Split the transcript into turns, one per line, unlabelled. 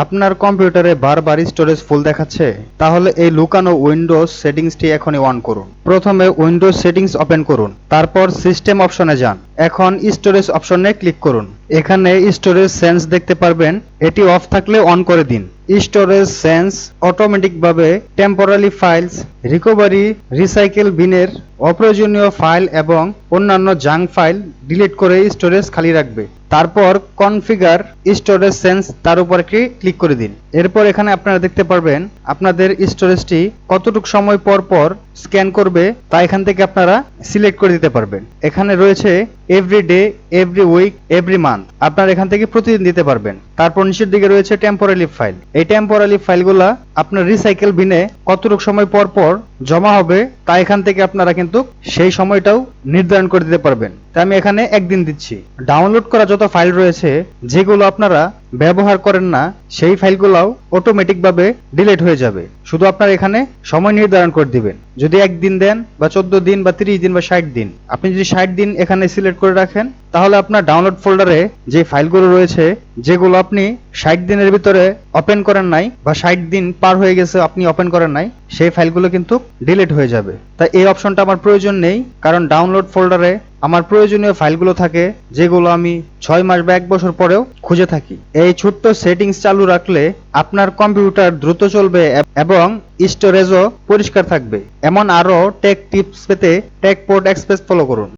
আপনার কম্পিউটারে বারবার স্টোরেজ ফুল দেখাচ্ছে? তাহলে এই লুকানো উইন্ডোজ সেটিংসটি এখনই অন করুন। প্রথমে উইন্ডোজ সেটিংস ওপেন করুন, তারপর সিস্টেম অপশনে যান। এখন স্টোরেজ অপশনে ক্লিক করুন। এখানে স্টোরেজ সেন্স দেখতে পারবেন, এটি অফ থাকলে অন করে দিন। স্টোরেজ সেন্স অটোমেটিকভাবে টেম্পোরারি ফাইলস, রিকভারি, রিসাইকেল বিনের অপ্রয়োজনীয় ফাইল এবং অন্যান্য জাঙ্ক ফাইল ডিলিট করে স্টোরেজ খালি রাখবে। তারপর কনফিগার স্টোরেজ সেন্স তার উপর ক্লিক করে দিন। এরপর এখানে আপনারা দেখতে পারবেন আপনাদের স্টোরেজটি কতটুকু সময় পর পর স্ক্যান করবে তা এখান থেকে আপনারা সিলেক্ট করে দিতে পারবেন। এখানে রয়েছে every day, every week, every month. আপনারা এখান থেকে প্রতিদিন দিতে পারবেন। তারপর নিচের দিকে রয়েছে টেম্পোরারি ফাইল। এই টেম্পোরারি ফাইলগুলা আপনার রিসাইকেল বিনে কতটুকু সময় পর পর জমা হবে তা এখান থেকে আপনারা কিন্তু সেই সময়টাও নির্ধারণ করে দিতে পারবেন। তাই আমি এখানে একদিন দিচ্ছি। ডাউনলোড করা যত ফাইল রয়েছে যেগুলো আপনারা ব্যবহার করেন না সেই ফাইলগুলোও অটোমেটিকভাবে ডিলিট হয়ে যাবে। শুধু আপনারা এখানে সময় নির্ধারণ করে দিবেন। যদি একদিন দেন বা 14 দিন বা 30 দিন বা 60 দিন, আপনি যদি 60 দিন এখানে সিলেক্ট করে রাখেন তাহলে আপনার ডাউনলোড ফোল্ডারে যে ফাইলগুলো রয়েছে যেগুলো আপনি 60 দিনের ভিতরে ওপেন করেন নাই বা 60 দিন পার হয়ে গেছে আপনি ওপেন করেন নাই, সেই ফাইলগুলো কিন্তু ডিলিট হয়ে যাবে। তাই এই অপশনটা আমার প্রয়োজন নেই, কারণ ডাউনলোড ফোল্ডারে আমার প্রয়োজনীয় ফাইলগুলো থাকে যেগুলো আমি 6 মাস বা 1 বছর পরেও খুঁজে থাকি। এই ছোট্ট সেটিংস চালু রাখলে আপনার কম্পিউটার দ্রুত চলবে এবং স্টোরেজও পরিষ্কার থাকবে। এমন আরো টেক টিপস পেতে টেকপোর্ট এক্সপ্রেস ফলো করুন।